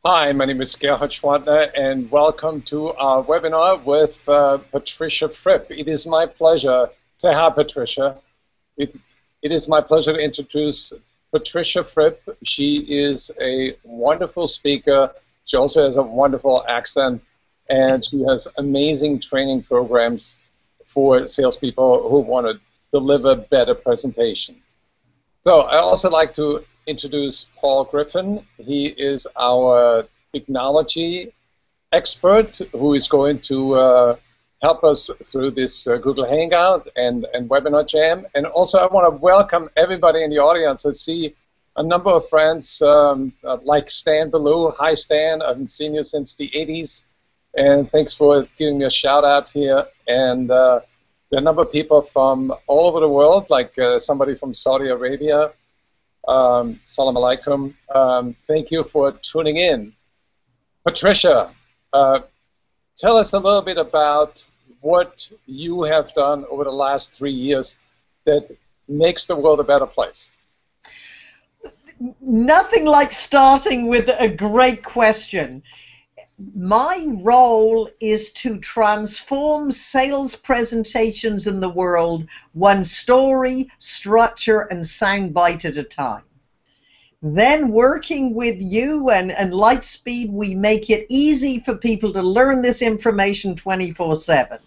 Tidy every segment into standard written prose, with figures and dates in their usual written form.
Hi, my name is Gerhard Schwantner, and welcome to our webinar with Patricia Fripp. It is my pleasure. Say hi, Patricia. It, it is my pleasure to introduce Patricia Fripp. She is a wonderful speaker. She also has a wonderful accent, and she has amazing training programs for salespeople who want to deliver better presentation. So I also like to introduce Paul Griffin. He is our technology expert who is going to help us through this Google Hangout and Webinar Jam. And also I want to welcome everybody in the audience. I see a number of friends like Stan Ballou. Hi Stan, I haven't seen you since the 80s. And thanks for giving me a shout out here. And there are a number of people from all over the world, like somebody from Saudi Arabia. Salam alaikum. Thank you for tuning in. Patricia, tell us a little bit about what you have done over the last 3 years that makes the world a better place. Nothing like starting with a great question. My role is to transform sales presentations in the world one story, structure, and soundbite at a time. Then working with you and Lightspeed, we make it easy for people to learn this information 24/7.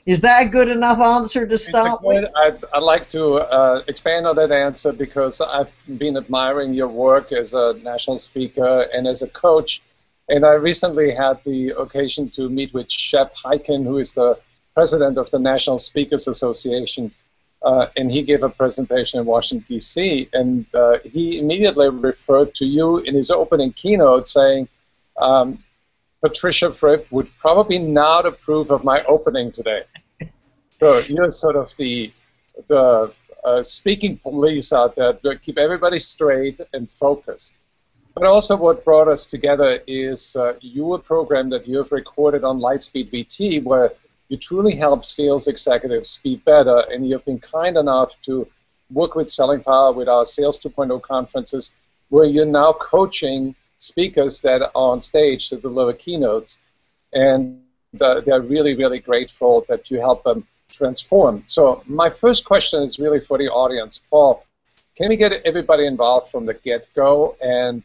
Is that a good enough answer to start with? I'd like to expand on that answer because I've been admiring your work as a national speaker and as a coach. And I recently had the occasion to meet with Shep Hyken, who is the president of the National Speakers Association, and he gave a presentation in Washington, D.C., and he immediately referred to you in his opening keynote saying, Patricia Fripp would probably not approve of my opening today. So you're sort of the speaking police out there to keep everybody straight and focused. But also what brought us together is your program that you have recorded on Lightspeed VT, where you truly help sales executives be better, and you've been kind enough to work with Selling Power with our Sales 2.0 conferences, where you're now coaching speakers that are on stage to deliver keynotes, and they're really, really grateful that you help them transform. So my first question is really for the audience. Paul, can we get everybody involved from the get-go? And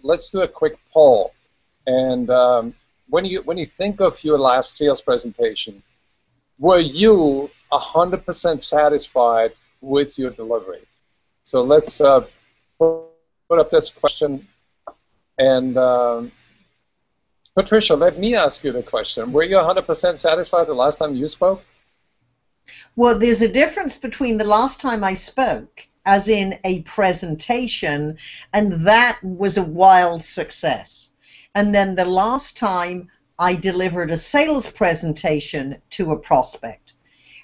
let's do a quick poll. And when you think of your last sales presentation, were you 100% satisfied with your delivery? So let's put up this question. And Patricia, let me ask you the question. Were you 100% satisfied the last time you spoke? Well, there's a difference between the last time I spoke, as in a presentation, and that was a wild success. And then the last time I delivered a sales presentation to a prospect.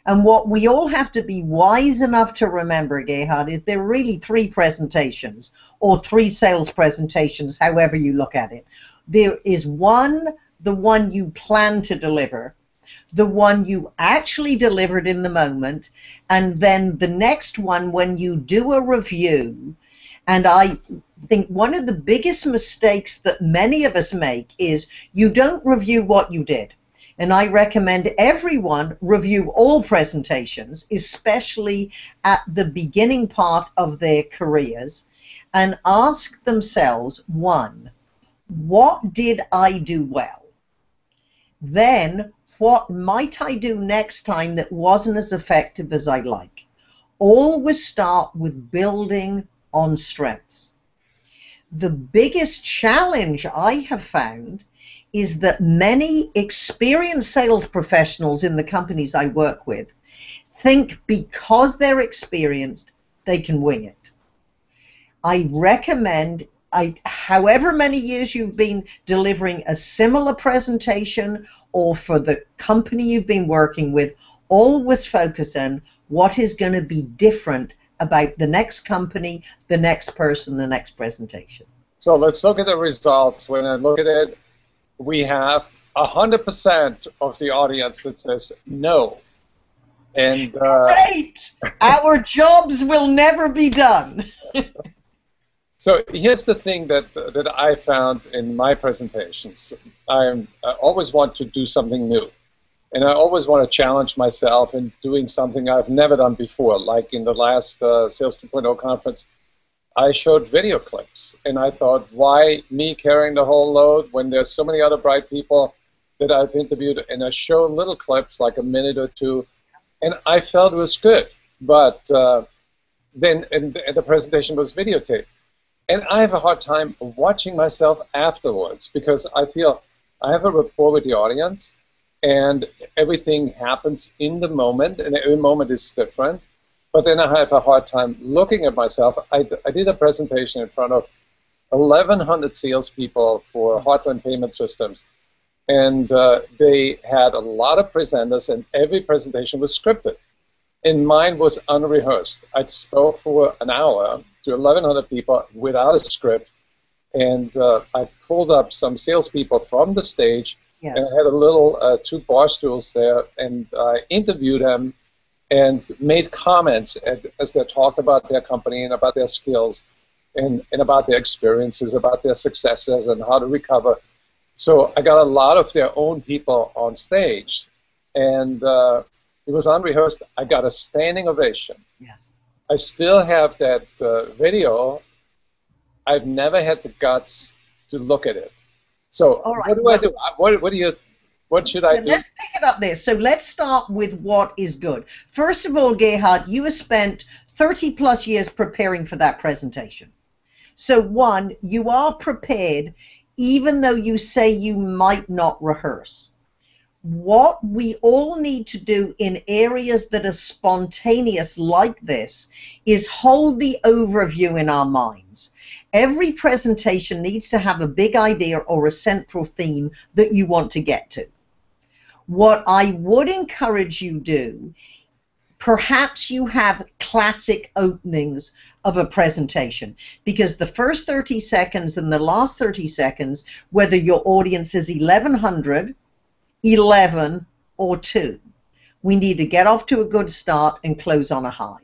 And what we all have to be wise enough to remember, Gerhard, is there are really 3 presentations, or 3 sales presentations, however you look at it. There is one, the one you plan to deliver, the one you actually delivered in the moment, and then the next one when you do a review. And I think one of the biggest mistakes that many of us make is you don't review what you did. And I recommend everyone review all presentations, especially at the beginning part of their careers, and ask themselves, 1, what did I do well? Then, what might I do next time that wasn't as effective as I'd like? Always start with building on strengths. The biggest challenge I have found is that many experienced sales professionals in the companies I work with think because they're experienced, they can wing it. I recommend, however many years you've been delivering a similar presentation or for the company you've been working with, always focus on what is going to be different about the next company, the next person, the next presentation. So let's look at the results. When I look at it, we have 100% of the audience that says no. And great! Our jobs will never be done. So here's the thing that I found in my presentations. I always want to do something new. And I always want to challenge myself in doing something I've never done before. Like in the last Sales 2.0 conference, I showed video clips. And I thought, why me carrying the whole load when there's so many other bright people that I've interviewed? And I showed little clips, like a minute or two, and I felt it was good. But then the presentation was videotaped. And I have a hard time watching myself afterwards because I feel I have a rapport with the audience, and everything happens in the moment, and every moment is different. But then I have a hard time looking at myself. I did a presentation in front of 1,100 salespeople for Heartland Payment Systems, and they had a lot of presenters, and every presentation was scripted. And mine was unrehearsed. I spoke for an hour to 1,100 people without a script, and I pulled up some salespeople from the stage, Yes. and I had a little 2 bar stools there, and I interviewed them and made comments as they talked about their company and about their skills and about their experiences, about their successes and how to recover. So I got a lot of their own people on stage, and it was unrehearsed. I got a standing ovation. Yes. I still have that video. I've never had the guts to look at it. So All right, what do I do? What should I do? Let's pick it up there. So let's start with what is good. First of all, Gerhard, you have spent 30 plus years preparing for that presentation. So one, you are prepared even though you say you might not rehearse. What we all need to do in areas that are spontaneous like this is hold the overview in our minds. Every presentation needs to have a big idea or a central theme that you want to get to. What I would encourage you do, perhaps you have classic openings of a presentation, because the first 30 seconds and the last 30 seconds, whether your audience is 1,100, 11, or 2, we need to get off to a good start and close on a high.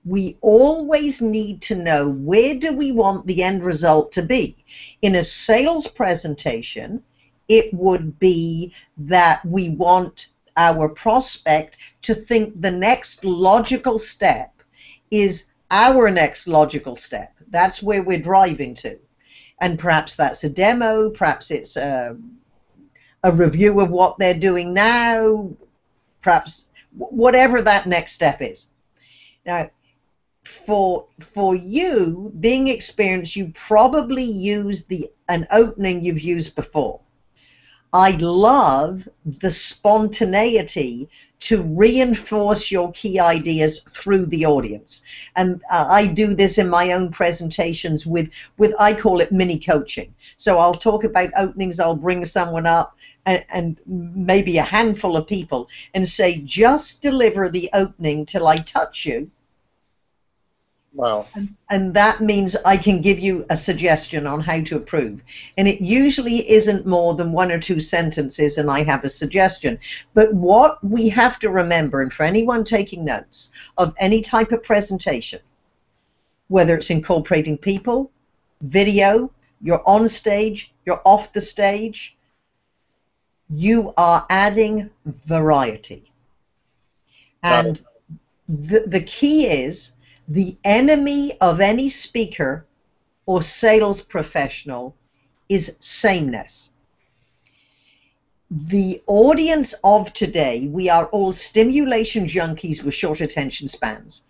We always need to know, where do we want the end result to be? In a sales presentation, it would be that we want our prospect to think the next logical step is our next logical step. That's where we're driving to. And perhaps that's a demo, perhaps it's a review of what they're doing now, perhaps whatever that next step is. Now, for you, being experienced, you probably use an opening you've used before. I love the spontaneity to reinforce your key ideas through the audience. And I do this in my own presentations with I call it mini coaching. So I'll talk about openings, I'll bring someone up and maybe a handful of people and say, just deliver the opening till I touch you. Wow. And that means I can give you a suggestion on how to improve. And it usually isn't more than 1 or 2 sentences and I have a suggestion. But what we have to remember, and for anyone taking notes of any type of presentation, whether it's incorporating people, video, you're on stage, you're off the stage, you are adding variety. And the key is, the enemy of any speaker or sales professional is sameness. The audience of today, we are all stimulation junkies with short attention spans.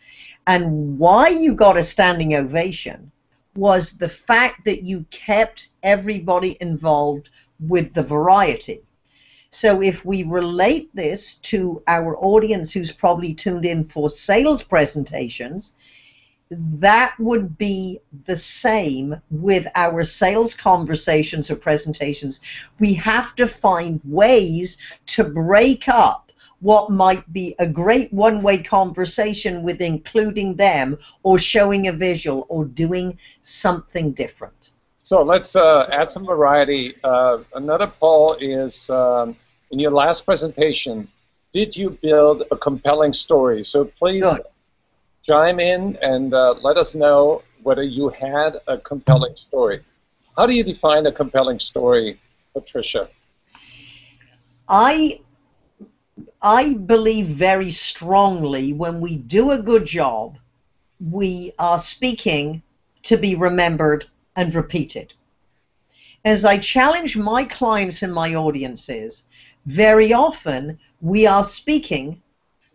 And why you got a standing ovation was the fact that you kept everybody involved with the variety. So if we relate this to our audience who's probably tuned in for sales presentations, that would be the same with our sales conversations or presentations. We have to find ways to break up what might be a great one-way conversation with including them or showing a visual or doing something different. So let's add some variety. Another poll is, in your last presentation, did you build a compelling story? So please chime in and let us know whether you had a compelling story. How do you define a compelling story, Patricia? I believe very strongly when we do a good job, we are speaking to be remembered and repeated. As I challenge my clients and my audiences, very often we are speaking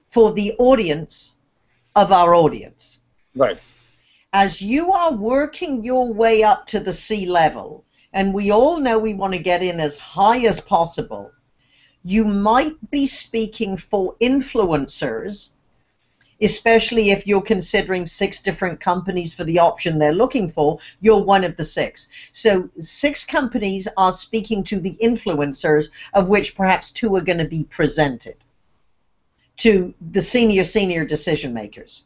for the audience of our audience. Right. As you are working your way up to the C-level, and we all know we want to get in as high as possible, you might be speaking for influencers, especially if you're considering 6 different companies for the option they're looking for. You're one of the 6. So 6 companies are speaking to the influencers, of which perhaps 2 are going to be presented to the senior decision makers.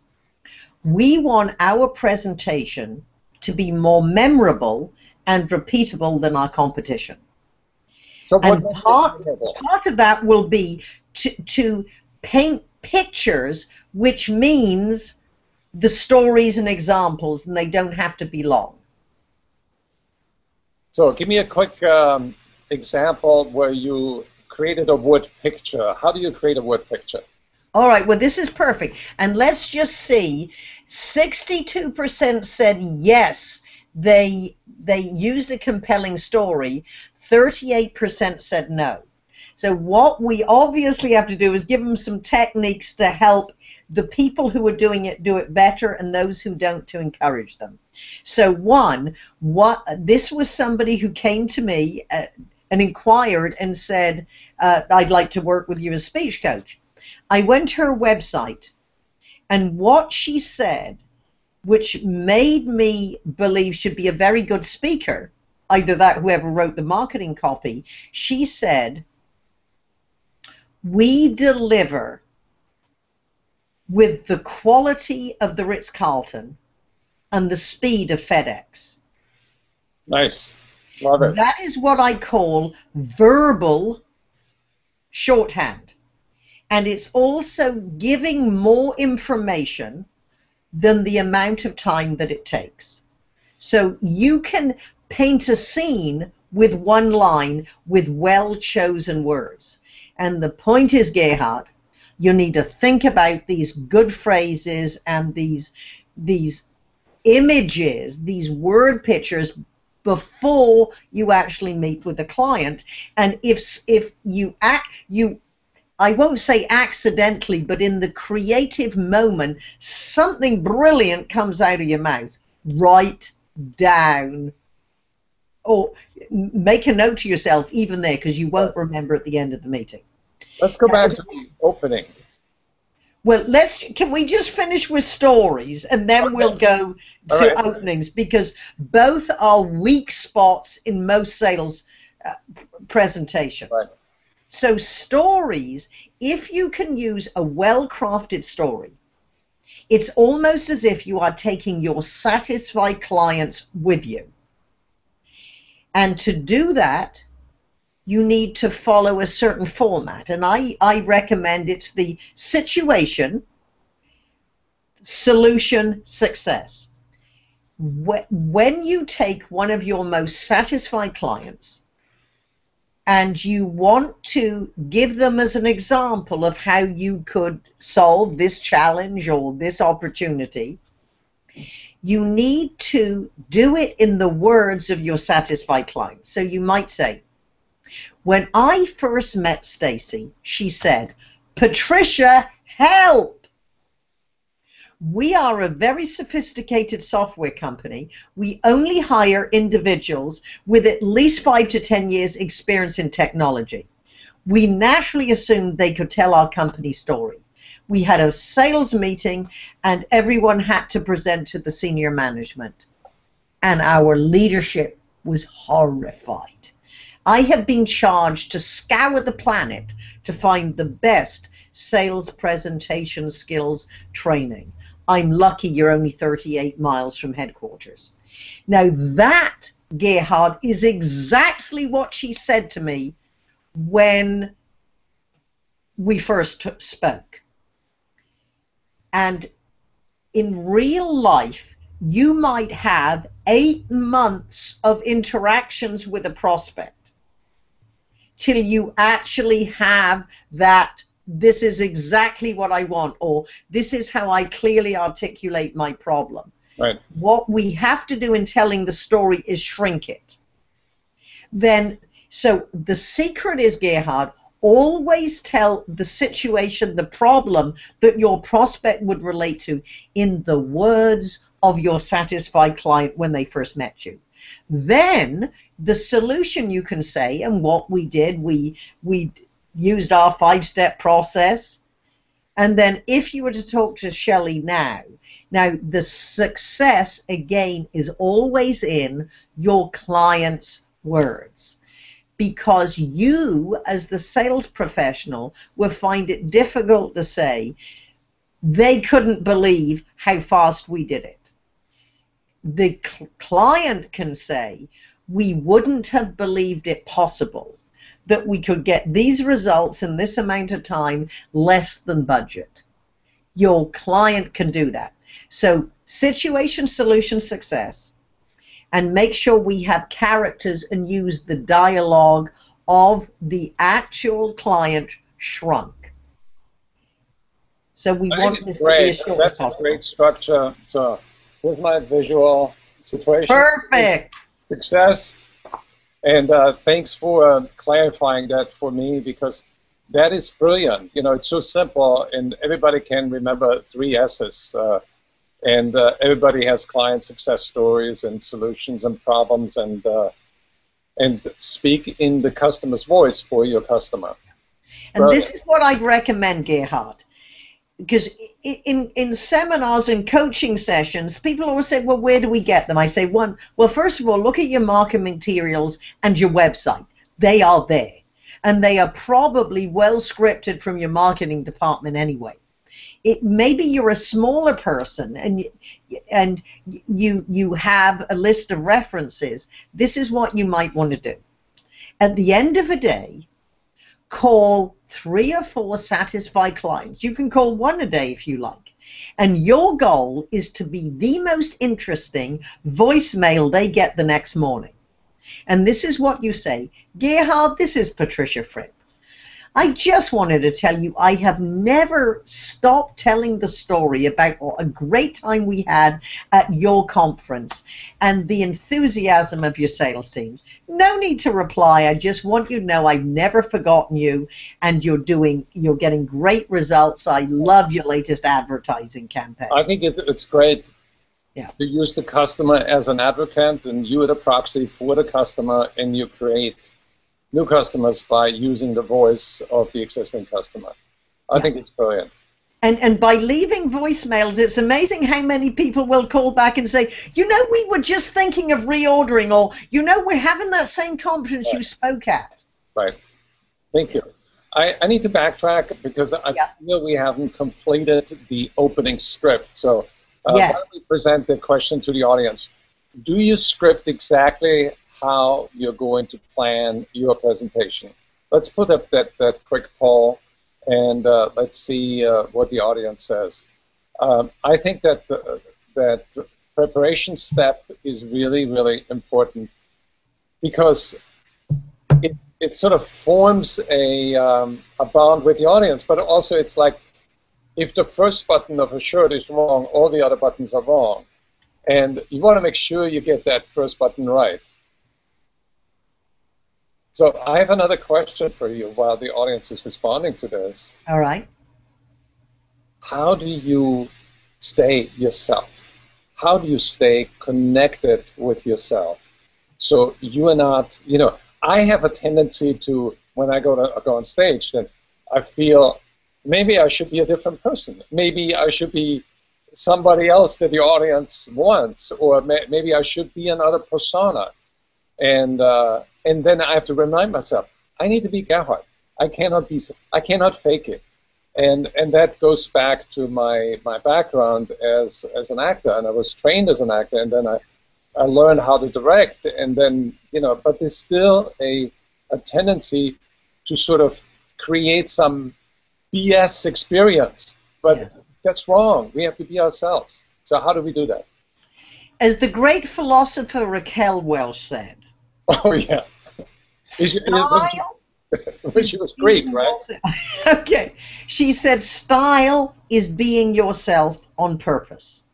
We want our presentation to be more memorable and repeatable than our competition. So And part of that will be to paint pictures, which means the stories and examples, and they don't have to be long. So give me a quick example where you created a word picture. How do you create a word picture? All right, well, this is perfect. And let's just see, 62% said yes, they used a compelling story. 38% said no. So what we obviously have to do is give them some techniques to help the people who are doing it do it better, and those who don't, to encourage them. So this was somebody who came to me and inquired and said, I'd like to work with you as speech coach. I went to her website, and what she said, which made me believe she'd be a very good speaker, either that whoever wrote the marketing copy, she said, we deliver with the quality of the Ritz-Carlton and the speed of FedEx. Nice. Love it. That is what I call verbal shorthand. And it's also giving more information than the amount of time that it takes. So you can paint a scene with one line with well-chosen words. And the point is, Gerhard, you need to think about these good phrases and these images, these word pictures, before you actually meet with the client. And if you I won't say accidentally, but in the creative moment, something brilliant comes out of your mouth, write down, or make a note to yourself even there, because you won't remember at the end of the meeting. Let's go back to the opening. Well, can we just finish with stories, and then we'll go to openings, because both are weak spots in most sales presentations. Right. So stories, if you can use a well-crafted story, it's almost as if you are taking your satisfied clients with you. And to do that, you need to follow a certain format. And I recommend it's the situation, solution, success. When you take one of your most satisfied clients and you want to give them as an example of how you could solve this challenge or this opportunity, you need to do it in the words of your satisfied client. So you might say, when I first met Stacy, she said, Patricia, help! We are a very sophisticated software company. We only hire individuals with at least 5 to 10 years experience in technology. We naturally assumed they could tell our company story. We had a sales meeting and everyone had to present to the senior management. And our leadership was horrified. I have been charged to scour the planet to find the best sales presentation skills training. I'm lucky you're only 38 miles from headquarters. Now that, Gerhard, is exactly what she said to me when we first spoke. And in real life, you might have 8 months of interactions with a prospect till you actually have that, this is exactly what I want, or this is how I clearly articulate my problem. Right. What we have to do in telling the story is shrink it. Then, so the secret is, Gerhard, always tell the situation, the problem that your prospect would relate to in the words of your satisfied client when they first met you. Then the solution you can say, and what we did, we used our 5-step process. And then if you were to talk to Shelley now, the success again is always in your client's words, because you as the sales professional will find it difficult to say they couldn't believe how fast we did it. The client can say we wouldn't have believed it possible that we could get these results in this amount of time less than budget. Your client can do that. So situation, solution, success, and make sure we have characters and use the dialogue of the actual client shrunk. So we want this to be as short as possible. That's a great structure. So here's my visual situation. Perfect. Success. And thanks for clarifying that for me, because that is brilliant. You know, it's so simple, and everybody can remember 3 S's. And everybody has client success stories and solutions and problems, and speak in the customer's voice for your customer. And this is what I'd recommend, Gerhard. Because in seminars and coaching sessions, people always say, well, where do we get them? I say, well, first of all, look at your marketing materials and your website. They are there. And they are probably well scripted from your marketing department anyway. Maybe you're a smaller person and you have a list of references. This is what you might want to do. At the end of a day, call 3 or 4 satisfied clients. You can call 1 a day if you like. And your goal is to be the most interesting voicemail they get the next morning. And this is what you say: Gerhard, this is Patricia Fripp. I just wanted to tell you I have never stopped telling the story about a great time we had at your conference and the enthusiasm of your sales teams. No need to reply. I just want you to know I've never forgotten you, and you're getting great results. I love your latest advertising campaign. I think it's great to use the customer as an advocate, and you are the proxy for the customer, and you create new customers by using the voice of the existing customer. I think it's brilliant. And by leaving voicemails, it's amazing how many people will call back and say, you know, we were just thinking of reordering, or, you know, we're having that same conference you spoke at. Right. Thank you. I need to backtrack because I feel we haven't completed the opening script. So why don't we present the question to the audience? Do you script exactly how you're going to plan your presentation? Let's put up that quick poll, and let's see what the audience says. I think that that preparation step is really, really important, because it sort of forms a bond with the audience, but also it's like if the first button of a shirt is wrong, all the other buttons are wrong. And you want to make sure you get that first button right. So I have another question for you while the audience is responding to this. All right. How do you stay yourself? How do you stay connected with yourself? So you are not, you know, I have a tendency to, when I go on stage, then I feel maybe I should be a different person. Maybe I should be somebody else that the audience wants, or maybe I should be another persona. And then I have to remind myself, I need to be Gerhard. I cannot fake it. And that goes back to my background as an actor, and I was trained as an actor, and then I learned how to direct, and then, you know, but there's still a tendency to sort of create some BS experience, but that's wrong. We have to be ourselves. So how do we do that? As the great philosopher Raquel Welch said, Oh, yeah. style When is she was Greek, being right? yourself. Okay. She said, style is being yourself on purpose.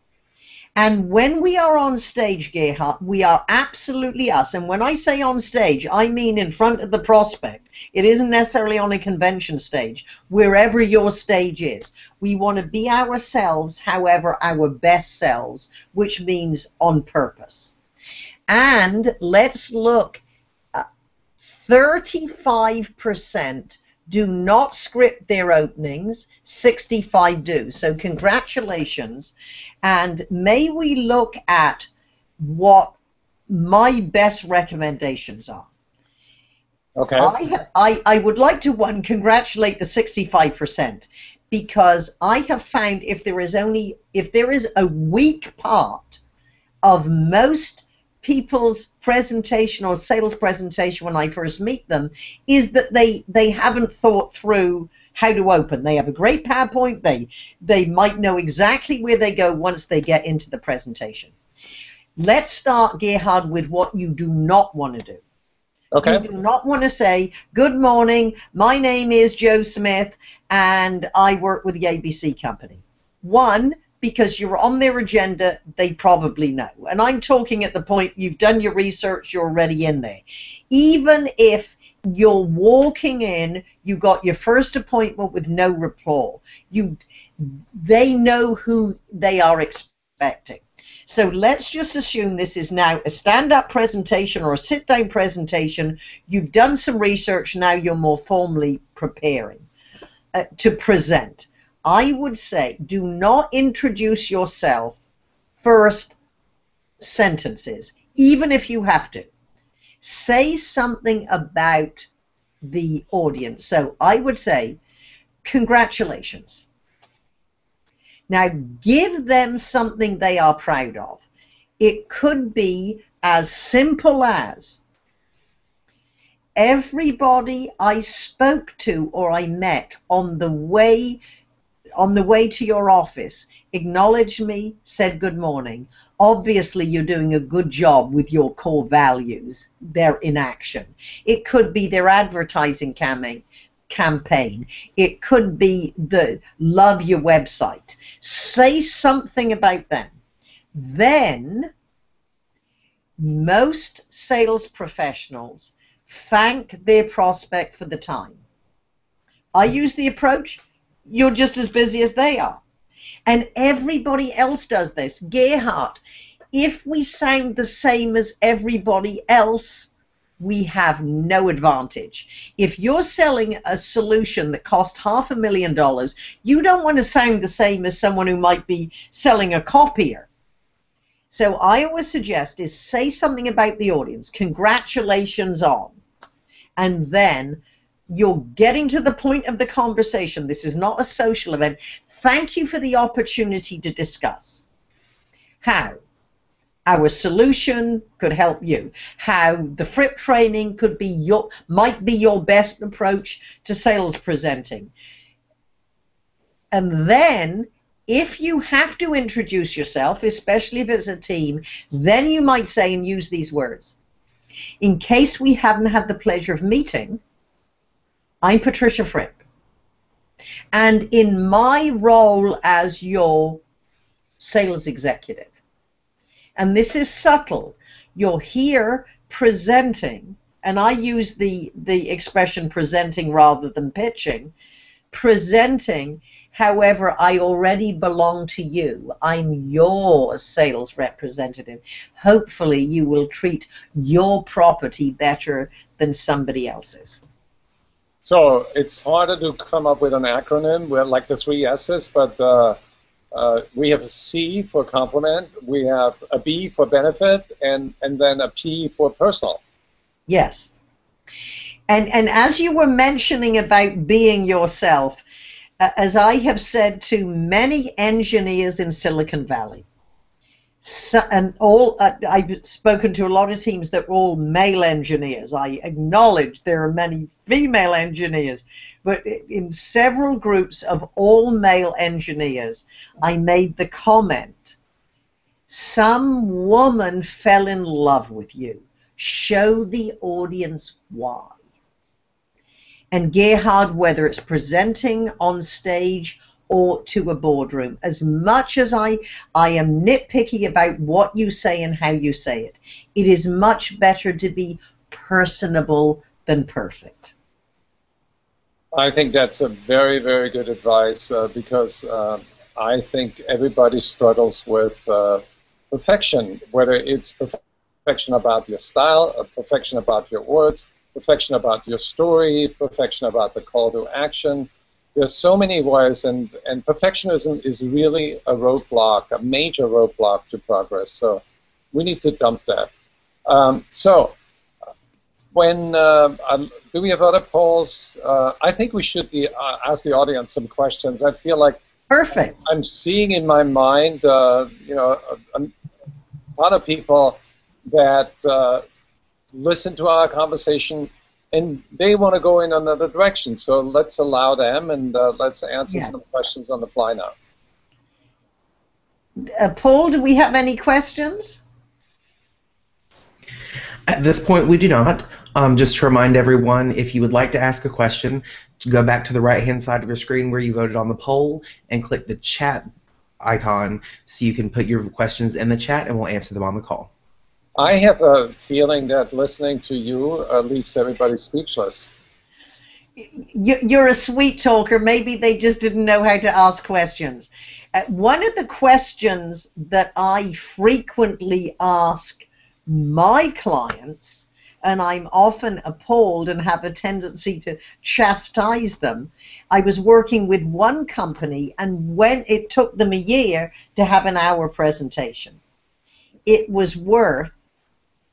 And when we are on stage, Gerhard, we are absolutely us. And when I say on stage, I mean in front of the prospect. It isn't necessarily on a convention stage, wherever your stage is. We want to be ourselves, however, our best selves, which means on purpose. And let's look, 35% do not script their openings, 65 do. So congratulations. And may we look at what my best recommendations are. Okay. I would like to, one, congratulate the 65%, because I have found if there is a weak part of most people's presentation or sales presentation when I first meet them, is that they haven't thought through how to open. They have a great PowerPoint. They might know exactly where they go once they get into the presentation. Let's start, Gerhard, with what you do not want to do. Okay. You do not want to say, good morning, my name is Joe Smith, and I work with the ABC company. One, because you're on their agenda, they probably know. And I'm talking at the point you've done your research, you're already in there. Even if you're walking in, you got your first appointment with no rapport, they know who they are expecting. So let's just assume this is now a stand-up presentation or a sit-down presentation. You've done some research, now you're more formally preparing to present. I would say do not introduce yourself first sentences, even if you have to. Say something about the audience. So I would say, congratulations. Now give them something they are proud of. It could be as simple as, everybody I spoke to or I met on the way to your office acknowledged me, said good morning. Obviously, you're doing a good job with your core values. They're in action. It could be their advertising campaign. It could be the love your website. Say something about them. Then, most sales professionals thank their prospect for the time. I use the approach, you're just as busy as they are. And everybody else does this. Gerhard, if we sound the same as everybody else, we have no advantage. If you're selling a solution that costs $500,000, you don't want to sound the same as someone who might be selling a copier. So I always suggest is say something about the audience, congratulations on, and then you're getting to the point of the conversation. This is not a social event. Thank you for the opportunity to discuss how our solution could help you, how the Fripp training might be your best approach to sales presenting. And then if you have to introduce yourself, especially if it's a team, then you might say and use these words. In case we haven't had the pleasure of meeting, I'm Patricia Fripp. And in my role as your sales executive, and this is subtle, you're here presenting, and I use the expression presenting rather than pitching, presenting. However, I already belong to you. I'm your sales representative. Hopefully you will treat your property better than somebody else's. So it's harder to come up with an acronym. We're like the 3 S's, but we have a C for compliment, we have a B for benefit, and then a P for personal. Yes. And as you were mentioning about being yourself, as I have said to many engineers in Silicon Valley, I've spoken to a lot of teams that were all male engineers. I acknowledge there are many female engineers, but in several groups of all male engineers, I made the comment, Some woman fell in love with you. Show the audience why. And Gerhard, whether it's presenting on stage or to a boardroom, as much as I am nitpicky about what you say and how you say it, it is much better to be personable than perfect. I think that's a very, very good advice because I think everybody struggles with perfection, whether it's perfection about your style, perfection about your words, perfection about your story, perfection about the call to action. There's so many ways, and perfectionism is really a roadblock, a major roadblock to progress. So we need to dump that. When do we have other polls? I think we should ask the audience some questions. I feel like perfect. I'm seeing in my mind, you know, a lot of people that listen to our conversation and they want to go in another direction. So let's allow them, and let's answer some questions on the fly now. Paul, do we have any questions? At this point, we do not. Just to remind everyone, if you would like to ask a question, to go back to the right-hand side of your screen where you voted on the poll and click the chat icon so you can put your questions in the chat and we'll answer them on the call. I have a feeling that listening to you leaves everybody speechless. You're a sweet talker. Maybe they just didn't know how to ask questions. One of the questions that I frequently ask my clients, and I'm often appalled and have a tendency to chastise them. I was working with one company, and when it took them a year to have an hour presentation, it was worth,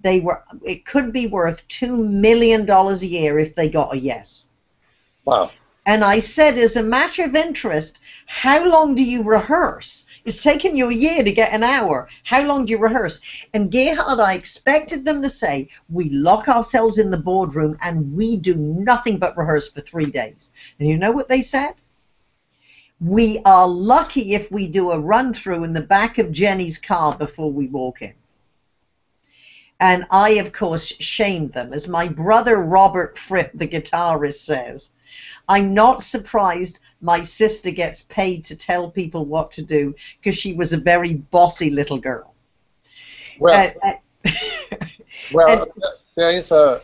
it could be worth $2 million a year if they got a yes. Wow. And I said, as a matter of interest, how long do you rehearse? It's taken you a year to get an hour. How long do you rehearse? And Gerhard, I expected them to say, we lock ourselves in the boardroom and we do nothing but rehearse for 3 days. And you know what they said? We are lucky if we do a run-through in the back of Jenny's car before we walk in. And I, of course, shamed them. As my brother Robert Fripp, the guitarist, says, I'm not surprised my sister gets paid to tell people what to do because she was a very bossy little girl. Well, there is a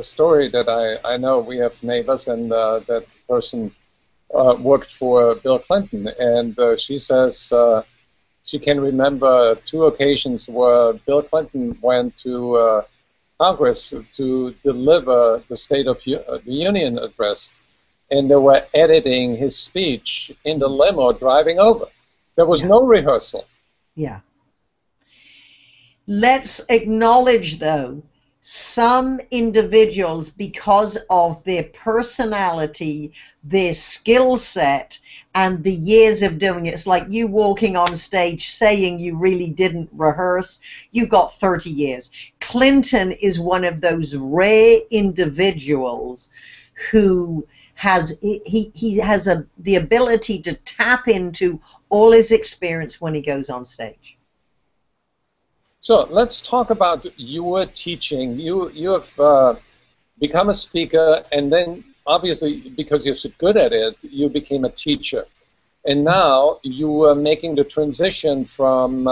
story that I know. We have neighbors, and that person worked for Bill Clinton, and she says she can remember 2 occasions where Bill Clinton went to Congress to deliver the State of the Union address, and they were editing his speech in the limo driving over. There was no rehearsal. Yeah. Let's acknowledge, though, some individuals, because of their personality, their skill set, and the years of doing it. It's like you walking on stage saying you really didn't rehearse. You got 30 years. Clinton is one of those rare individuals who has the ability to tap into all his experience when he goes on stage. So let's talk about your teaching. You have become a speaker, and then obviously because you're so good at it, you became a teacher. And now you are making the transition from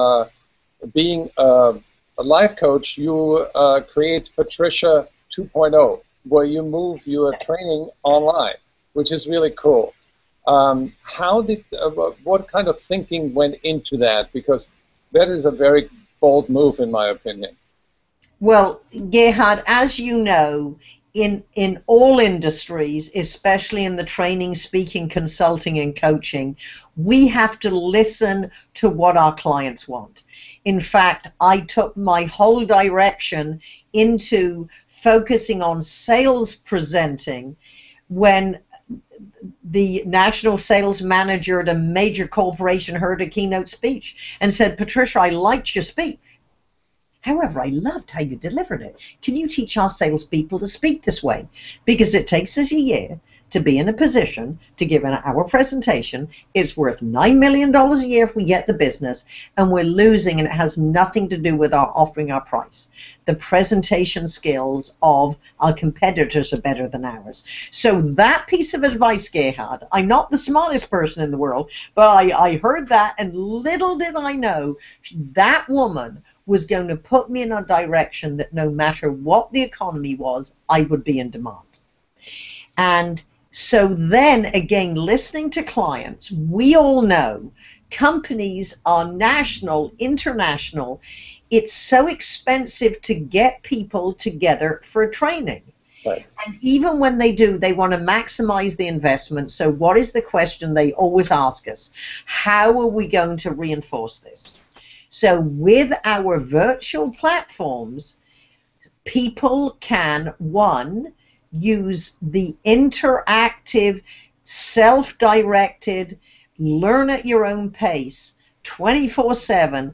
being a life coach. You create Patricia 2.0, where you move your training online, which is really cool. What kind of thinking went into that? Because that is a very bold move, in my opinion. Well, Gerhard, as you know, in all industries, especially in the training, speaking, consulting, and coaching, we have to listen to what our clients want. In fact, I took my whole direction into focusing on sales presenting when the national sales manager at a major corporation heard a keynote speech and said, Patricia, I liked your speech. However, I loved how you delivered it. Can you teach our salespeople to speak this way? Because it takes us a year to be in a position to give an hour presentation. It's worth $9 million a year if we get the business, and we're losing, and it has nothing to do with our offering our price. The presentation skills of our competitors are better than ours. So that piece of advice, Gerhard, I'm not the smartest person in the world, but I heard that, and little did I know that woman was going to put me in a direction that no matter what the economy was, I would be in demand. And so then again, listening to clients, we all know companies are national, international. It's so expensive to get people together for training. Right. And even when they do, they want to maximize the investment. So what is the question they always ask us? How are we going to reinforce this? So with our virtual platforms, people can, one, use the interactive, self-directed, learn at your own pace, 24/7,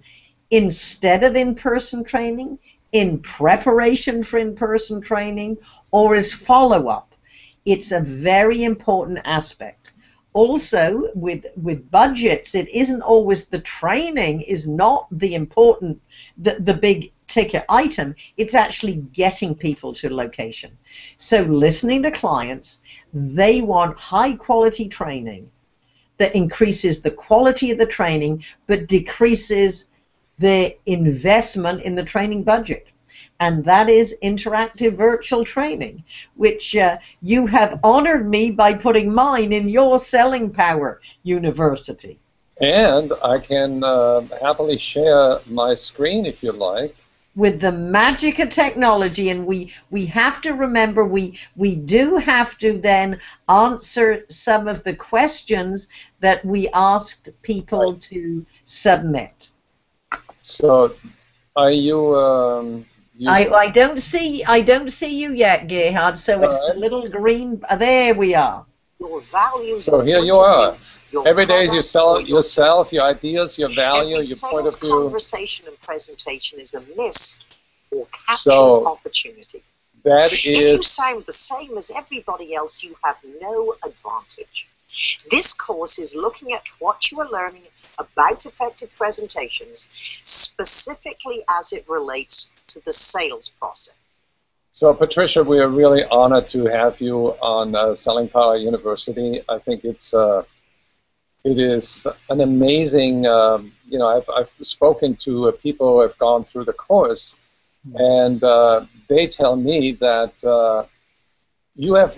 instead of in-person training, in preparation for in-person training, or as follow-up. It's a very important aspect. Also, with budgets, it isn't always the training is not the important, the big ticket item. It's actually getting people to a location. So listening to clients, they want high quality training that increases the quality of the training but decreases the investment in the training budget. And that is interactive virtual training, which you have honored me by putting mine in your Selling Power University. And I can happily share my screen if you like. With the magic of technology, and we have to remember we do have to then answer some of the questions that we asked people to submit. So are you I don't see you yet, Gerhard, so it's the little green, there we are. Your value, so here you are. Every day you sell yourself, your ideas, your value, your point of view. Conversation and presentation is a missed or captured opportunity. That is. If you sound the same as everybody else, you have no advantage. This course is looking at what you are learning about effective presentations, specifically as it relates to the sales process. So, Patricia, we are really honored to have you on Selling Power University. I think it is an amazing, you know, I've spoken to people who have gone through the course, and they tell me that you have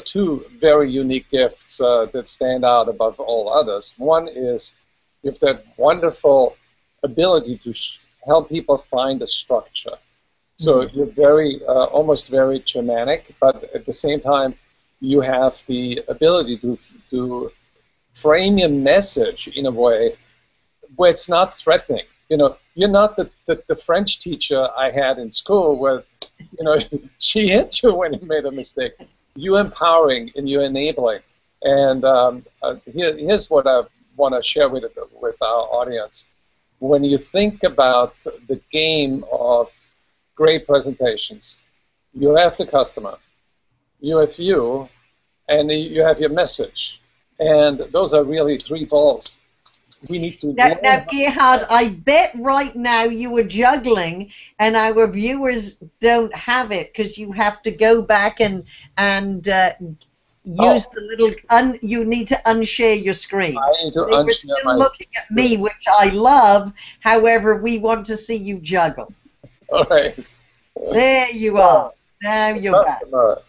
two very unique gifts that stand out above all others. One is you have that wonderful ability to help people find a structure. So you're very, almost very Germanic, but at the same time, you have the ability to frame your message in a way where it's not threatening. You know, you're not the French teacher I had in school where, you know, she hit you when you made a mistake. You're empowering and you're enabling. And here's what I want to share with our audience. When you think about the game of great presentations, you have the customer, you have you, and you have your message. And those are really three balls. We need to now, Gerhard, I bet right now you were juggling, and our viewers don't have it because you have to go back and use the little. You need to unshare your screen. I need to they were still looking at me, which I love. However, we want to see you juggle. All right. There you are. Now you're customer, back.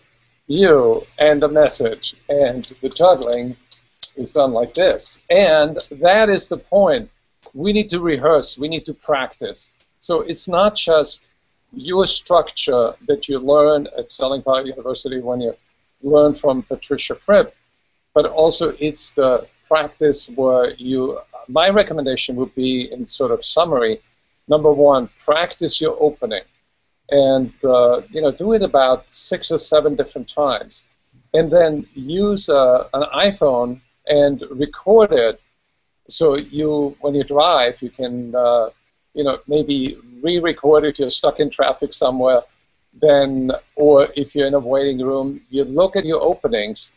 You and the message, and the juggling is done like this. And that is the point. We need to rehearse. We need to practice. So it's not just your structure that you learn at Selling Power University when you learn from Patricia Fripp, but also it's the practice where you, my recommendation would be in sort of summary, number one, practice your opening. And you know, do it about 6 or 7 different times. And then use an iPhone and record it, so you, when you drive, you can, you know, maybe re-record if you're stuck in traffic somewhere. then, or if you're in a waiting room, you look at your openings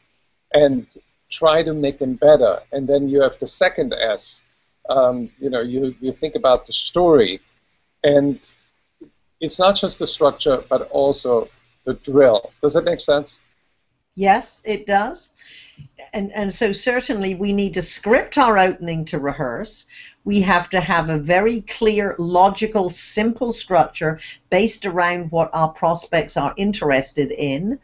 and try to make them better. And then you have the second S. You think about the story, and it's not just the structure, but also the drill. Does that make sense? Yes, it does. And so certainly we need to script our opening to rehearse. We have to have a very clear, logical, simple structure based around what our prospects are interested in.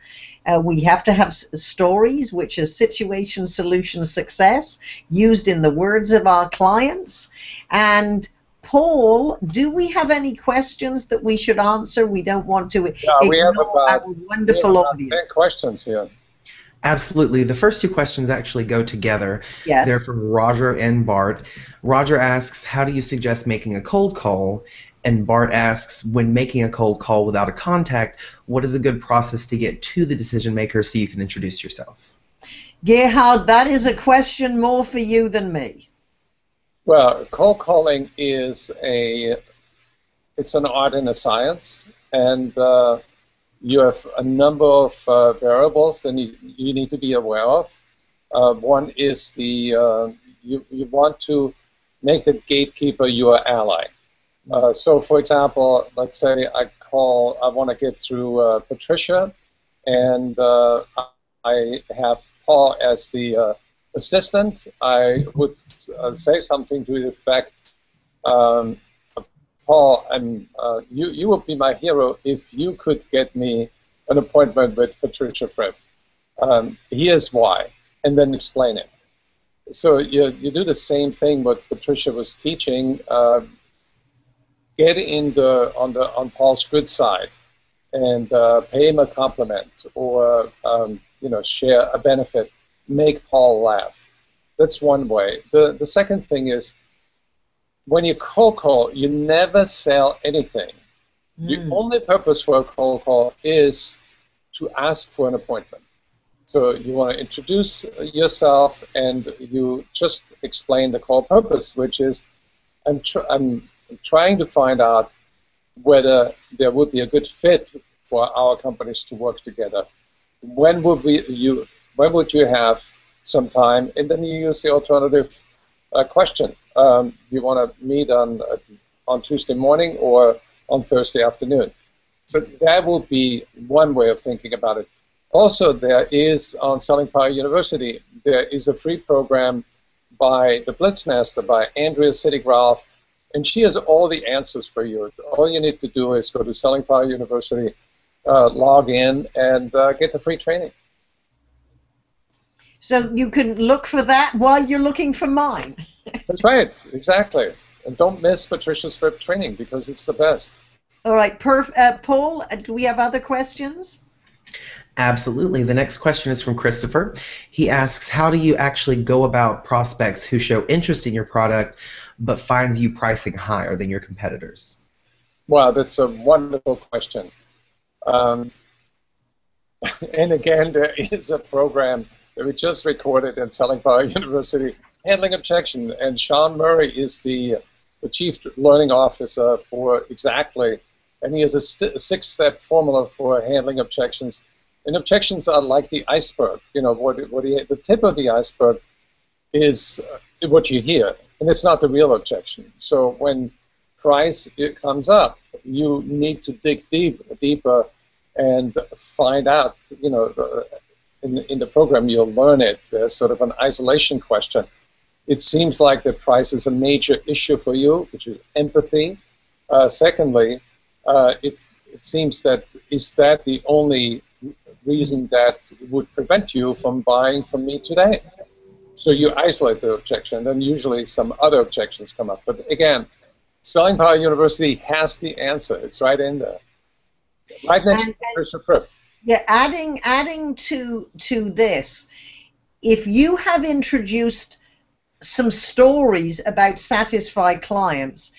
We have to have stories, which are situation, solution, success, used in the words of our clients. And Paul, do we have any questions that we should answer? We don't want to we have our wonderful audience. 10 questions here. Absolutely. The first two questions actually go together. Yes. They're from Roger and Bart. Roger asks, how do you suggest making a cold call? And Bart asks, when making a cold call without a contact, what is a good process to get to the decision maker so you can introduce yourself? Gerhard, that is a question more for you than me. Well, cold calling is it's an art and a science, and you have a number of variables that you need to be aware of. One is you want to make the gatekeeper your ally. So, for example, let's say I want to get through Patricia, and I have Paul as the assistant. I would say something to the effect, Paul, you would be my hero if you could get me an appointment with Patricia Fripp. Here's why, and then explain it. So you do the same thing what Patricia was teaching. Get on Paul's good side, and pay him a compliment, or share a benefit. Make Paul laugh. That's one way. The second thing is, when you cold call, you never sell anything. The only purpose for a cold call is to ask for an appointment. So you want to introduce yourself, and you just explain the call purpose, which is I'm trying to find out whether there would be a good fit for our companies to work together. When would you have some time? And then you use the alternative question. You want to meet on Tuesday morning or on Thursday afternoon? So that will be one way of thinking about it. Also, there is on Selling Power University, there is a free program by the Blitzmaster, by Andrea Sittig-Ralph, and she has all the answers for you. All you need to do is go to Selling Power University, log in, and get the free training. So you can look for that while you're looking for mine. That's right, exactly. And don't miss Patricia's Fripp training, because it's the best. All right, Paul, do we have other questions? Absolutely. The next question is from Christopher. He asks, how do you actually go about prospects who show interest in your product but finds you pricing higher than your competitors? Wow, that's a wonderful question. And again, there is a program that we just recorded in Selling Power University, Handling Objection, and Sean Murray is the Chief Learning Officer for Exactly, and he has a 6-step formula for handling objections. And objections are like the iceberg. The tip of the iceberg is what you hear, and it's not the real objection. So when price comes up, you need to dig deeper and find out, in the program you'll learn it. There's sort of an isolation question. It seems like the price is a major issue for you, which is empathy. Secondly, it seems that is that the only reason that would prevent you from buying from me today? So you isolate the objection, then usually some other objections come up. But again, Selling Power University has the answer. It's right in there. Right next to Patricia Fripp. Yeah, adding to this, if you have introduced some stories about satisfied clients,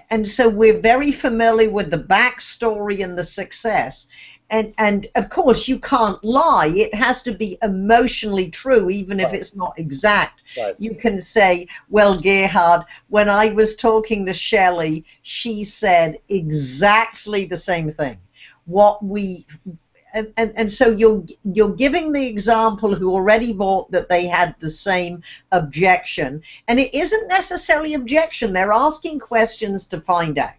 and so we're very familiar with the backstory and the success, and of course you can't lie. It has to be emotionally true, even if it's not exact. Right. You can say, well, Gerhard, when I was talking to Shelley, she said exactly the same thing. what we and so you're giving the example who already bought that they had the same objection, and it isn't necessarily objection. They're asking questions to find out.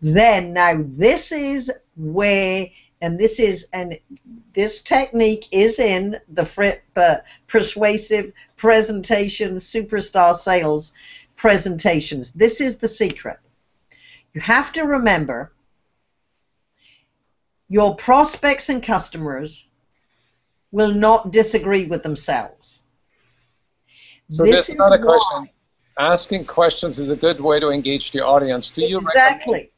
Then now this is where, and this technique is in the Fripp persuasive presentation superstar sales presentations. This is the secret. You have to remember your prospects and customers will not disagree with themselves. So this is not a question. Asking questions is a good way to engage the audience. Do you exactly?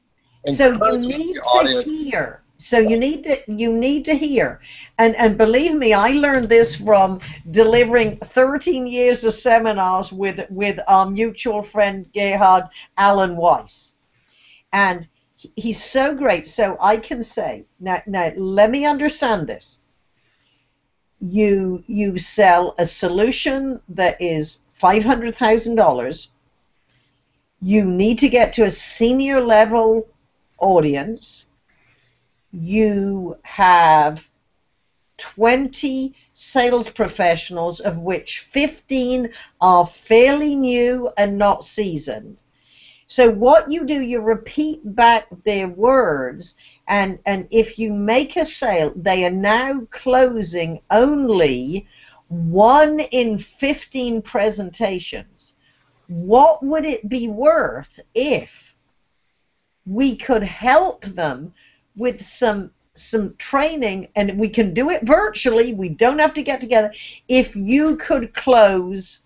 So you need to hear. So you need to hear, and believe me, I learned this from delivering 13 years of seminars with our mutual friend Gerhard Alan Weiss, and he's so great. So I can say now let me understand this. You sell a solution that is $500,000. You need to get to a senior level audience. You have 20 sales professionals, of which 15 are fairly new and not seasoned. So what you do, you repeat back their words, and if you make a sale, they are now closing only 1 in 15 presentations. What would it be worth if we could help them with some training, and we can do it virtually, we don't have to get together, if you could close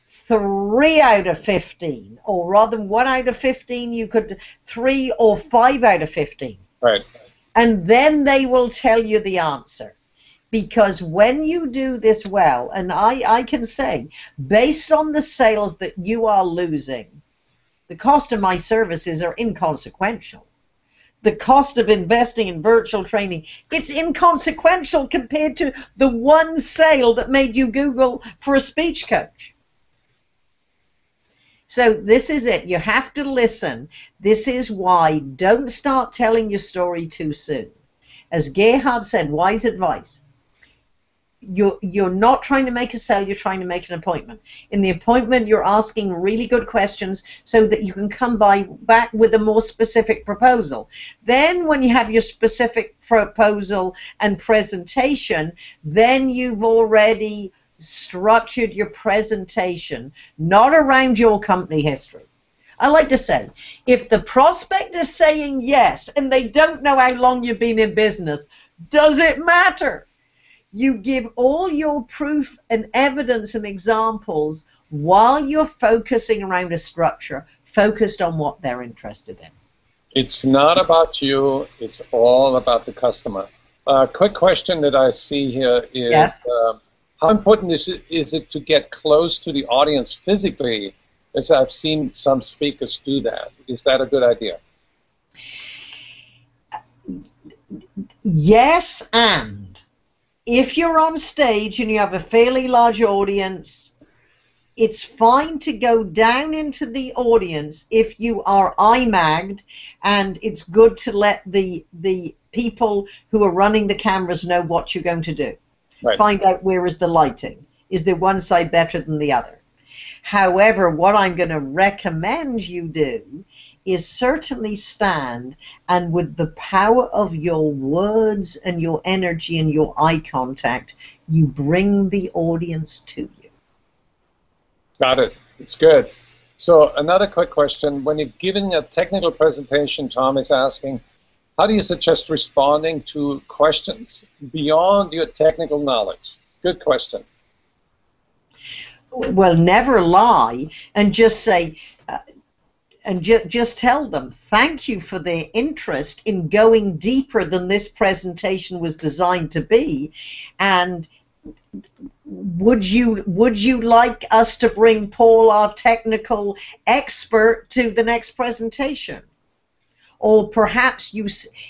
3 out of 15, or rather than 1 out of 15, you could 3 or 5 out of 15. Right. And then they will tell you the answer. Because when you do this well, and I can say, based on the sales that you are losing, the cost of my services are inconsequential. The cost of investing in virtual training, it's inconsequential compared to the one sale that made you Google for a speech coach. So this is it. You have to listen. This is why don't start telling your story too soon. As Gerhard said, wise advice. You're not trying to make a sale, you're trying to make an appointment. In the appointment, you're asking really good questions so that you can come back with a more specific proposal. Then when you have your specific proposal and presentation, then you've already structured your presentation, not around your company history. I like to say, if the prospect is saying yes and they don't know how long you've been in business, does it matter? You give all your proof and evidence and examples while you're focusing around a structure, focused on what they're interested in. It's not about you, it's all about the customer. Quick question that I see here is, yes? How important is it to get close to the audience physically, as I've seen some speakers do that? Is that a good idea? Yes, and if you're on stage and you have a fairly large audience, it's fine to go down into the audience if you are IMAG'd, and it's good to let the people who are running the cameras know what you're going to do. Right. Find out where is the lighting. Is there one side better than the other? However, what I'm going to recommend you do is certainly stand, and with the power of your words and your energy and your eye contact, you bring the audience to you. Got it. It's good. So another quick question. When you're giving a technical presentation, Tom is asking, how do you suggest responding to questions beyond your technical knowledge? Good question. Well, never lie and just say, just tell them, thank you for their interest in going deeper than this presentation was designed to be, and would you like us to bring Paul, our technical expert, to the next presentation? Or perhaps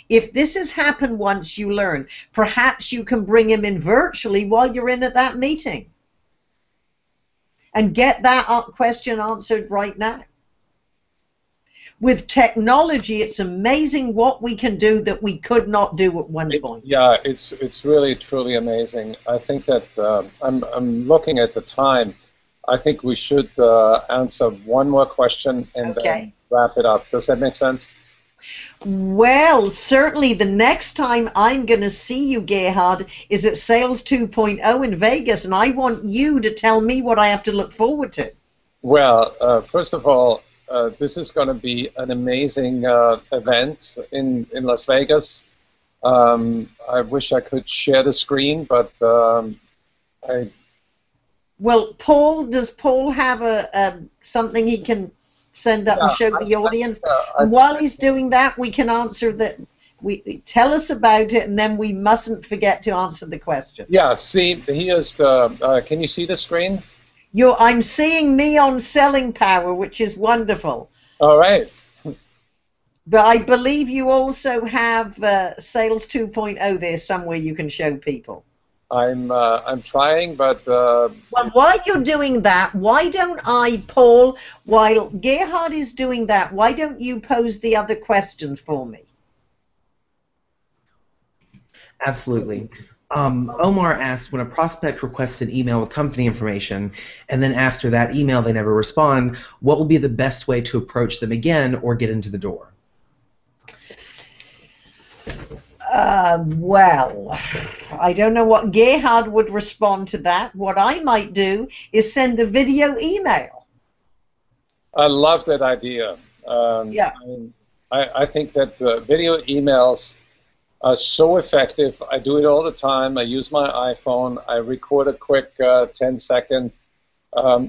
if this has happened once, you learn, perhaps you can bring him in virtually while you're in at that meeting and get that question answered right now. with technology, it's amazing what we can do that we could not do at one point. Yeah, it's really truly amazing. I think that I'm looking at the time. I think we should answer one more question and then wrap it up. Does that make sense? Well, certainly the next time I'm going to see you, Gerhard, is at Sales 2.0 in Vegas, and I want you to tell me what I have to look forward to. Well, first of all, this is going to be an amazing event in Las Vegas. I wish I could share the screen, but Well, Paul, does Paul have something he can send up and show the audience? And while he's doing that, we can answer that. Tell us about it, and then we mustn't forget to answer the question. Yeah, see, here's the. Can you see the screen? I'm seeing me on Selling Power, which is wonderful. All right. But I believe you also have Sales 2.0 there somewhere you can show people. I'm trying, but well, while you're doing that, why don't I, Paul, while Gerhard is doing that, why don't you pose the other question for me? Absolutely. Omar asks, when a prospect requests an email with company information, and then after that email they never respond, what will be the best way to approach them again or get into the door? Well, I don't know what Gerhard would respond to that. What I might do is send a video email. I love that idea. Yeah. I think that video emails are so effective. I do it all the time. I use my iPhone. I record a quick 10-second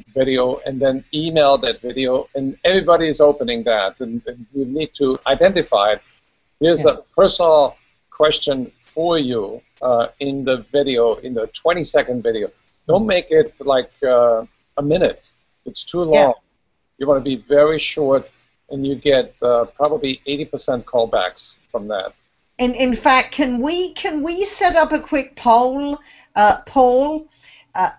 video and then email that video, and everybody is opening that, and you need to identify it. Here's a personal question for you in the video, in the 20-second video. Don't make it like a minute. It's too long. Yeah. You want to be very short, and you get probably 80% callbacks from that. And in fact, can we set up a quick poll, Paul,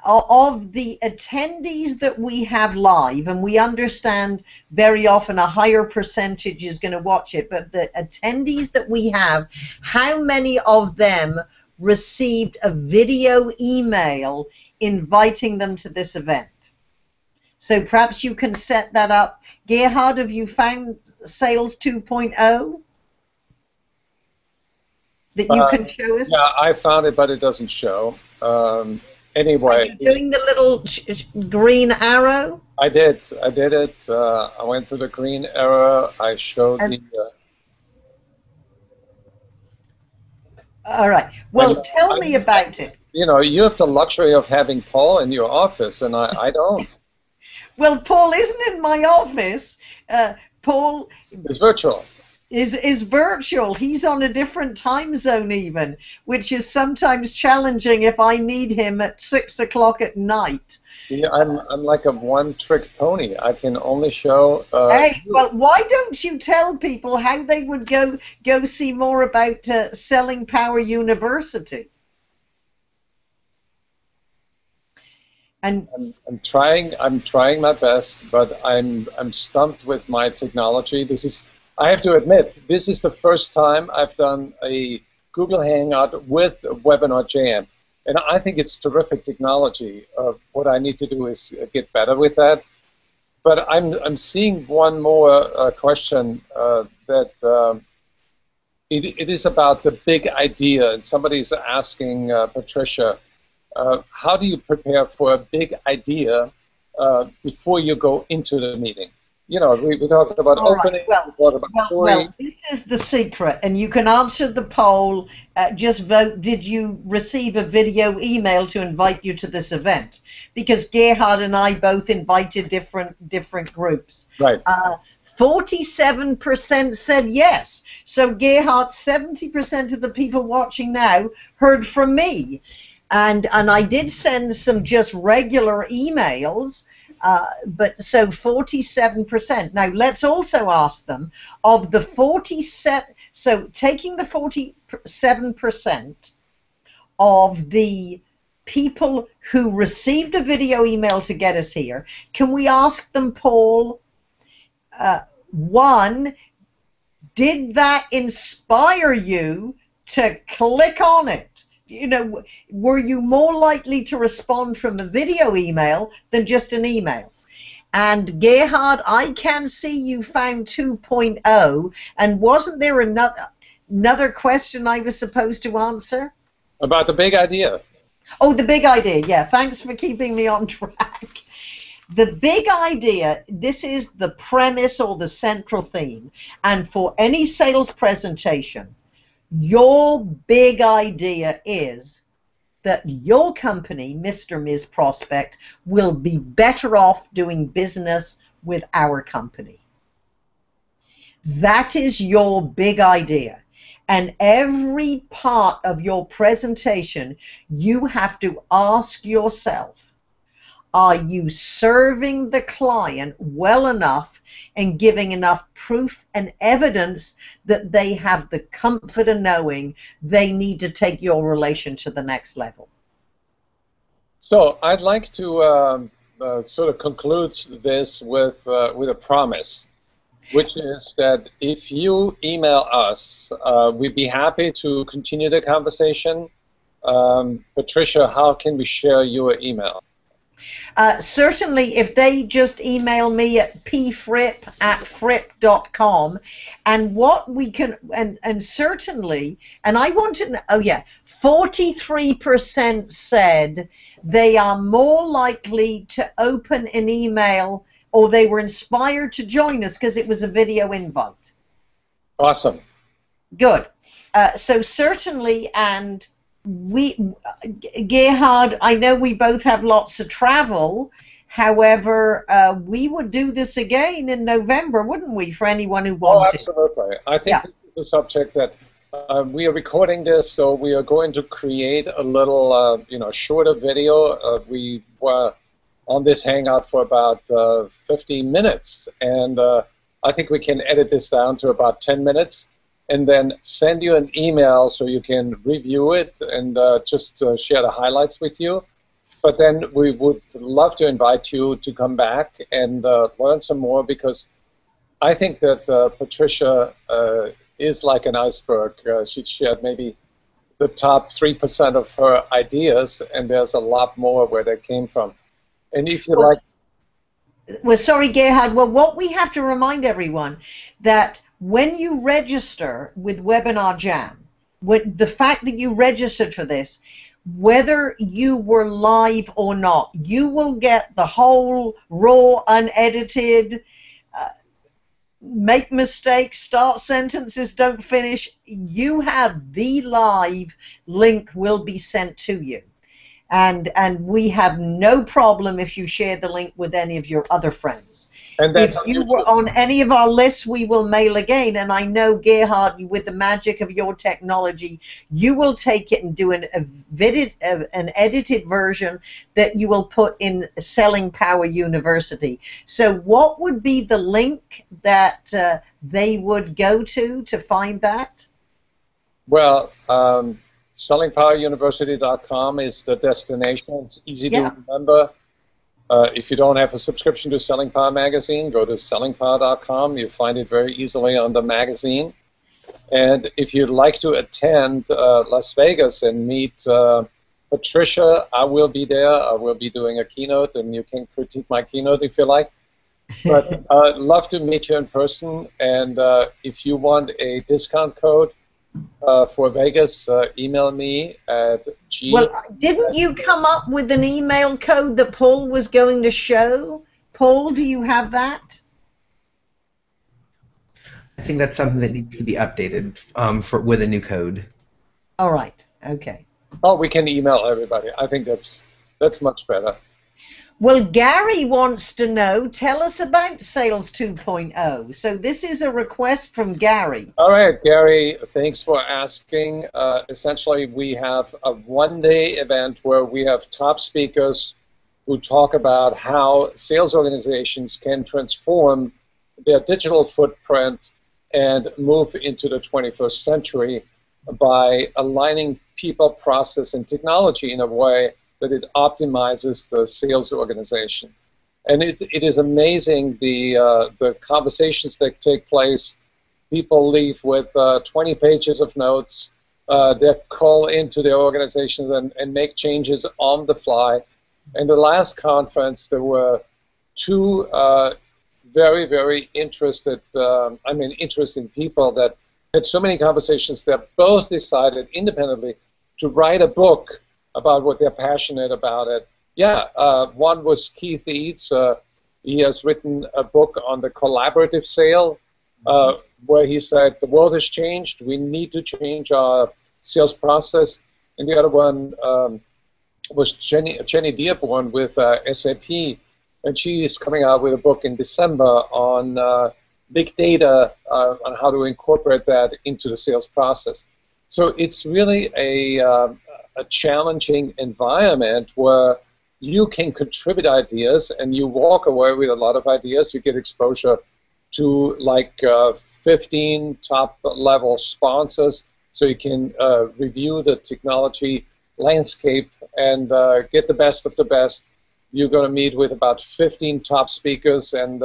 of the attendees that we have live? And we understand very often a higher percentage is going to watch it, but the attendees that we have, how many of them received a video email inviting them to this event? So perhaps you can set that up. Gerhard, have you found Sales 2.0? That you can show us? Yeah, I found it, but it doesn't show. Anyway. Are you doing the little green arrow? I did it. I went through the green arrow. I showed the... All right. Well, tell me about it. You know, you have the luxury of having Paul in your office, and I don't. Well, Paul isn't in my office. Paul... It's virtual. Is virtual. He's on a different time zone even, which is sometimes challenging if I need him at 6 o'clock at night. See, I'm like a one-trick pony. I can only show... hey, well, why don't you tell people how they would go see more about Selling Power University? And I'm trying my best, but I'm stumped with my technology. I have to admit, this is the first time I've done a Google Hangout with Webinar Jam, and I think it's terrific technology. What I need to do is get better with that. But I'm seeing one more question that it is about the big idea, and somebody's asking Patricia, how do you prepare for a big idea before you go into the meeting? You know, we talked about opening, we talked about story. Well, this is the secret, and you can answer the poll. Just vote, did you receive a video email to invite you to this event? Because Gerhard and I both invited different groups. Right. 47% said yes. So Gerhard, 70% of the people watching now heard from me. And I did send some just regular emails, but so 47%. Now let's also ask them, of the 47, so taking the 47% of the people who received a video email to get us here, can we ask them, Paul, One, did that inspire you to click on it? You know, were you more likely to respond from a video email than just an email? And Gerhard, I can see you found 2.0, and wasn't there another question I was supposed to answer? About the big idea. Oh, the big idea, yeah. Thanks for keeping me on track. The big idea, this is the premise or the central theme. And for any sales presentation, your big idea is that your company, Mr. Ms. Prospect, will be better off doing business with our company. That is your big idea. And every part of your presentation, you have to ask yourself, are you serving the client well enough and giving enough proof and evidence that they have the comfort of knowing they need to take your relation to the next level? So I'd like to sort of conclude this with a promise, which is that if you email us, we'd be happy to continue the conversation. Patricia, how can we share your email? Certainly, if they just email me at pfripp@fripp.com, and what we can, and certainly, and I want to know, oh yeah, 43% said they are more likely to open an email, or they were inspired to join us because it was a video invite. Awesome. Good. So certainly, and Gerhard, I know we both have lots of travel. However, we would do this again in November, wouldn't we, for anyone who wanted? Oh, absolutely. I think this is a subject that we are recording this, so we are going to create a little, shorter video. We were on this Hangout for about 15 minutes, and I think we can edit this down to about 10 minutes. And then send you an email so you can review it and just share the highlights with you. But then we would love to invite you to come back and learn some more, because I think that Patricia is like an iceberg. She shared maybe the top 3% of her ideas, and there's a lot more where they came from. And if you like... Well, sorry, Gerhard. Well, what we have to remind everyone that when you register with Webinar Jam, the fact that you registered for this, whether you were live or not, you will get the whole raw, unedited, make mistakes, start sentences, don't finish. You have the live link will be sent to you. And we have no problem if you share the link with any of your other friends. And that's if you were on any of our lists, we will mail again. And I know, Gerhard, with the magic of your technology, you will take it and do an edited version that you will put in Selling Power University. So what would be the link that they would go to find that? Well, SellingPowerUniversity.com is the destination. It's easy to remember. If you don't have a subscription to Selling Power magazine, go to sellingpower.com. You'll find it very easily on the magazine. And if you'd like to attend Las Vegas and meet Patricia, I will be there. I will be doing a keynote, and you can critique my keynote if you like. But I'd love to meet you in person. And if you want a discount code, for Vegas, email me at G. Well, didn't you come up with an email code that Paul was going to show? Paul, do you have that? I think that's something that needs to be updated with a new code. All right. Okay. Oh, we can email everybody. I think that's much better. Well, Gary wants to know, tell us about Sales 2.0. So this is a request from Gary. All right, Gary, thanks for asking. Essentially, we have a one-day event where we have top speakers who talk about how sales organizations can transform their digital footprint and move into the 21st century by aligning people, process, and technology in a way that it optimizes the sales organization. And it is amazing the conversations that take place. People leave with 20 pages of notes. They call into their organizations and make changes on the fly. In the last conference, there were two very, very interesting people that had so many conversations that both decided independently to write a book about what they're passionate about. One was Keith Eads. He has written a book on the collaborative sale, where he said the world has changed. We need to change our sales process. And the other one was Jenny Dearborn with SAP, and she is coming out with a book in December on big data, on how to incorporate that into the sales process. So it's really a challenging environment where you can contribute ideas and you walk away with a lot of ideas. You get exposure to like 15 top-level sponsors, so you can review the technology landscape and get the best of the best. You're going to meet with about 15 top speakers, and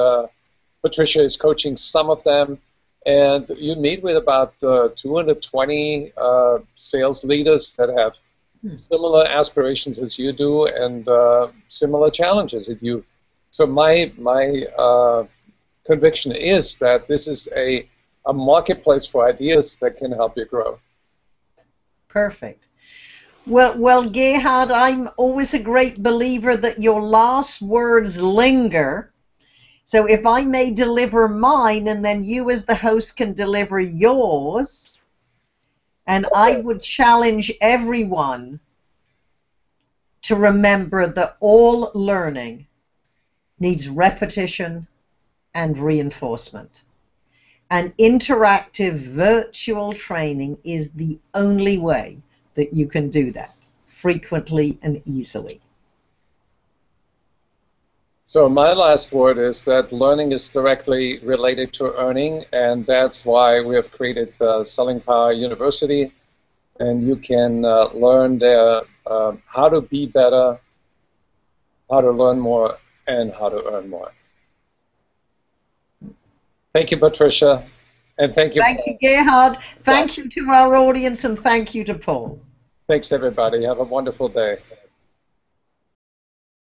Patricia is coaching some of them. And you meet with about 220 sales leaders that have similar aspirations as you do and similar challenges as you. So my conviction is that this is a marketplace for ideas that can help you grow. Perfect. Well, Gerhard, I'm always a great believer that your last words linger. So if I may deliver mine, and then you as the host can deliver yours, and I would challenge everyone to remember that all learning needs repetition and reinforcement. And interactive virtual training is the only way that you can do that frequently and easily. So my last word is that learning is directly related to earning, and that's why we have created Selling Power University, and you can learn there how to be better, how to learn more, and how to earn more. Thank you, Patricia, and thank you. Thank you, Gerhard. Thank you to our audience, and thank you to Paul. Thanks, everybody. Have a wonderful day.